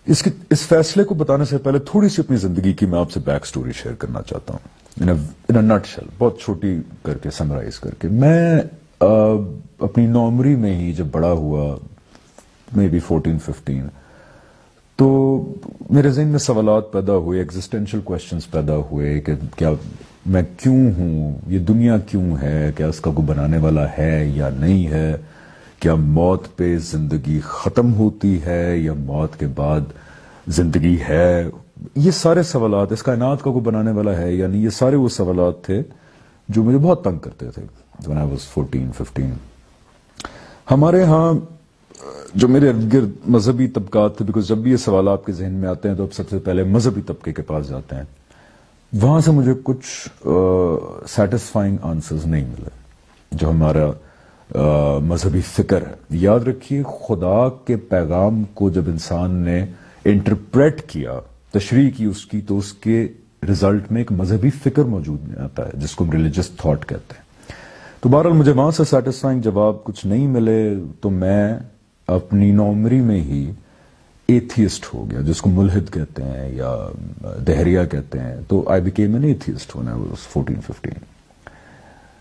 اس فیصلے کو بتانے سے پہلے تھوڑی سی اپنی زندگی کی میں آپ سے بیک سٹوری شیئر کرنا چاہتا ہوں ان نٹ شیل، بہت چھوٹی کر کے سمرائز کر کے. میں اپنی نوعمری میں ہی جب بڑا ہوا، مے بی 14-15، تو میرے ذہن میں سوالات پیدا ہوئے، ایگزسٹینشل کوشچنز پیدا ہوئے کہ کیا میں کیوں ہوں، یہ دنیا کیوں ہے، کیا اس کا کوئی بنانے والا ہے یا نہیں ہے، کیا موت پہ زندگی ختم ہوتی ہے یا موت کے بعد زندگی ہے. یہ سارے سوالات، اس کائنات کا کوئی بنانے والا ہے یا نہیں، یہ سارے وہ سوالات تھے جو مجھے بہت تنگ کرتے تھے when I was 14-15. ہمارے ہاں جو میرے ارد گرد مذہبی طبقات تھے، بیکاز جب بھی یہ سوال آپ کے ذہن میں آتے ہیں تو آپ سب سے پہلے مذہبی طبقے کے پاس جاتے ہیں، وہاں سے مجھے کچھ سیٹسفائنگ آنسرز نہیں ملے. جو ہمارا مذہبی فکر ہے، یاد رکھیے خدا کے پیغام کو جب انسان نے انٹرپریٹ کیا، تشریح کی اس کی، تو اس کے رزلٹ میں ایک مذہبی فکر موجود میں آتا ہے جس کو ہم ریلیجس تھاٹ کہتے ہیں. تو بہرحال مجھے وہاں سے سیٹسفائنگ جواب کچھ نہیں ملے تو میں اپنی نوعمری میں ہی ایتھیسٹ ہو گیا، جس کو ملحد کہتے ہیں یا دہریہ کہتے ہیں. تو I became an atheist when I was 14-15.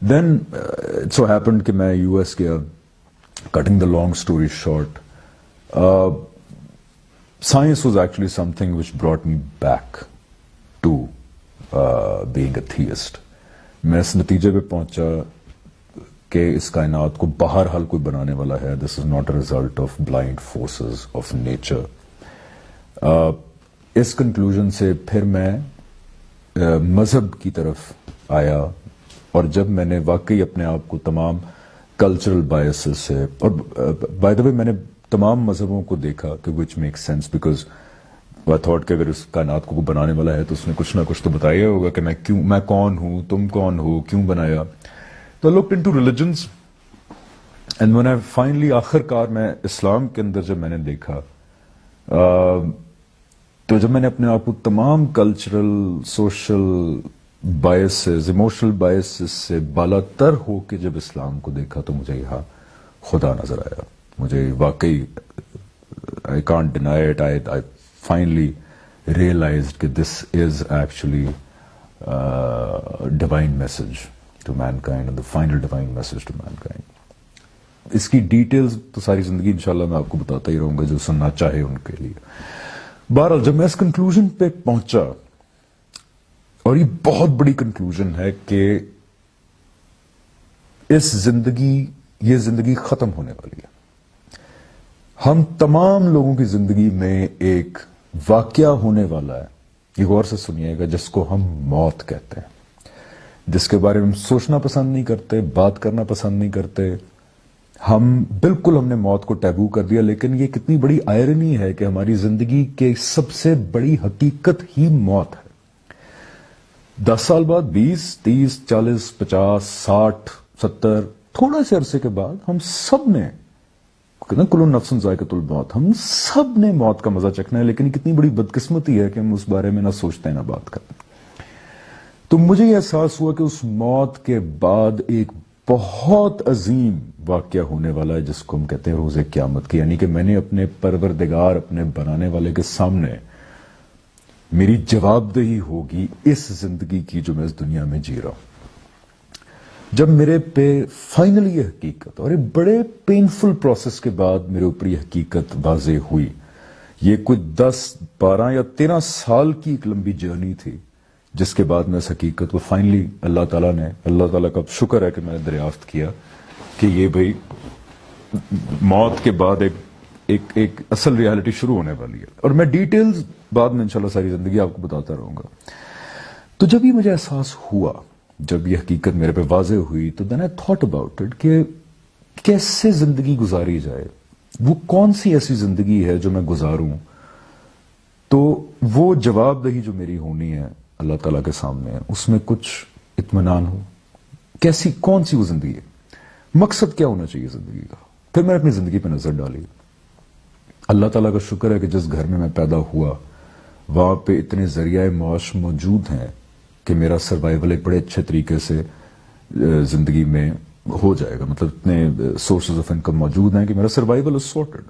Then it so happened کہ میں یو ایس گیا. Cutting the long story short, science was actually something which brought me back to being a theist. میں اس نتیجے پہ پہنچا کہ اس کائنات کو بہرحال کوئی بنانے والا ہے. This is not a result of blind forces of nature. اس کنکلوژن سے پھر میں مذہب کی طرف آیا، اور جب میں نے واقعی اپنے آپ کو تمام کلچرل بائسز سے، اور بائی دا وے میں نے تمام مذہبوں کو دیکھا کہ which make sense, because I thought کہ اگر اس کائنات کو بنانے والا ہے تو اس نے کچھ نہ کچھ تو بتایا ہوگا کہ میں کون ہوں، تم کون ہو، کیوں بنایا. تو I looked into religions and when I finally آخر کار میں اسلام کے اندر جب میں نے دیکھا، تو جب میں نے اپنے آپ کو تمام cultural, social biases, emotional biases سے بالا تر ہو کے جب اسلام کو دیکھا تو مجھے یہاں خدا نظر آیا. مجھے واقعی I can't deny it. I finally realized کہ this is actually divine message to mankind and the final divine message to mankind. اس کی ڈیٹیلز تو ساری زندگی انشاءاللہ میں آپ کو بتاتا ہی رہوں گا جو سننا چاہے ان کے لیے. بہرحال جب میں اس کنکلوژن پہ پہنچا، اور یہ بہت بڑی کنکلوژن ہے کہ یہ زندگی ختم ہونے والی ہے. ہم تمام لوگوں کی زندگی میں ایک واقعہ ہونے والا ہے، یہ غور سے سنیے گا، جس کو ہم موت کہتے ہیں، جس کے بارے میں ہم سوچنا پسند نہیں کرتے، بات کرنا پسند نہیں کرتے. ہم نے موت کو ٹیبو کر دیا. لیکن یہ کتنی بڑی آئرنی ہے کہ ہماری زندگی کی سب سے بڑی حقیقت ہی موت ہے. 10 سال بعد، 20، 30، 40، 50، 60، 70، تھوڑے سے عرصے کے بعد ہم سب نے کل نفس ذائقۃ الموت، ہم سب نے موت کا مزہ چکھنا ہے. لیکن کتنی بڑی بدقسمتی ہے کہ ہم اس بارے میں نہ سوچتے ہیں نہ بات کرتے. تو مجھے یہ احساس ہوا کہ اس موت کے بعد ایک بہت عظیم واقعہ ہونے والا ہے جس کو ہم کہتے ہیں روز قیامت کی. یعنی کہ میں نے اپنے پروردگار، اپنے بنانے والے کے سامنے میری جواب دہی ہوگی اس زندگی کی جو میں اس دنیا میں جی رہا ہوں. جب میرے پہ فائنلی یہ حقیقت، اور ایک بڑے پینفل پروسیس کے بعد میرے اوپر یہ حقیقت واضح ہوئی، یہ کوئی 10، 12 یا 13 سال کی ایک لمبی جرنی تھی، جس کے بعد میں اس حقیقت کو فائنلی اللہ تعالیٰ کا شکر ہے کہ میں نے دریافت کیا کہ یہ بھائی موت کے بعد ایک اصل ریالٹی شروع ہونے والی ہے. اور میں ڈیٹیلز بعد میں انشاءاللہ ساری زندگی آپ کو بتاتا رہوں گا. تو جب یہ مجھے احساس ہوا، جب یہ حقیقت میرے پہ واضح ہوئی، تو then I thought about it کہ کیسے زندگی گزاری جائے، وہ کون سی ایسی زندگی ہے جو میں گزاروں تو وہ جواب دہی جو میری ہونی ہے اللہ تعالیٰ کے سامنے، اس میں کچھ اطمینان ہو. کون سی وہ زندگی ہے، مقصد کیا ہونا چاہیے زندگی کا. پھر میں نے اپنی زندگی پہ نظر ڈالی. اللہ تعالیٰ کا شکر ہے کہ جس گھر میں پیدا ہوا وہاں پہ اتنے ذریعہ معاش موجود ہیں کہ میرا سروائیول ایک بڑے اچھے طریقے سے زندگی میں ہو جائے گا. مطلب اتنے سورسز آف انکم موجود ہیں کہ میرا survival is sorted.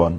1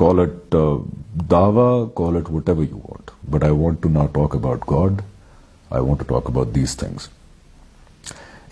call it dawa, call it whatever you want. But I want to not talk about God. I want to talk about these things.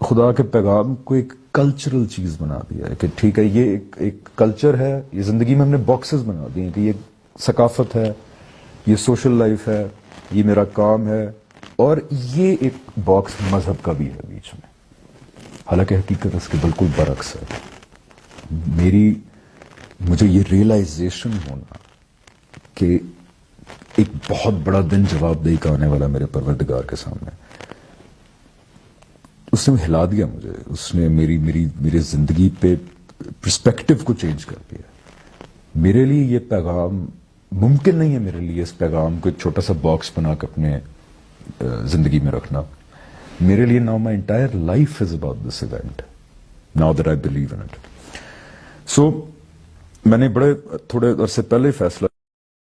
خدا کے پیغام کو ایک کلچرل چیز بنا دیا ہے کہ ٹھیک ہے یہ ایک کلچر ہے, یہ زندگی میں ہم نے باکسز بنا دیے ہیں کہ یہ ثقافت ہے, یہ سوشل لائف ہے, یہ میرا کام ہے, اور یہ ایک باکس مذہب کا بھی ہے بیچ میں. حالانکہ حقیقت اس کے بالکل برعکس ہے. مجھے یہ ریئلائزیشن ہونا کہ ایک بہت بڑا دن جواب دہی کا آنے والا میرے پروردگار کے سامنے, اس نے ہلا دیا مجھے, اس نے میری زندگی پہ پرسپیکٹو کو چینج کر دیا. میرے لیے یہ پیغام ممکن نہیں ہے, میرے لیے اس پیغام کو ایک چھوٹا سا باکس بنا کے اپنے زندگی میں رکھنا. میرے لیے now my entire life is about this event, now that I believe in it. So میں نے تھوڑے عرصے پہلے فیصلہ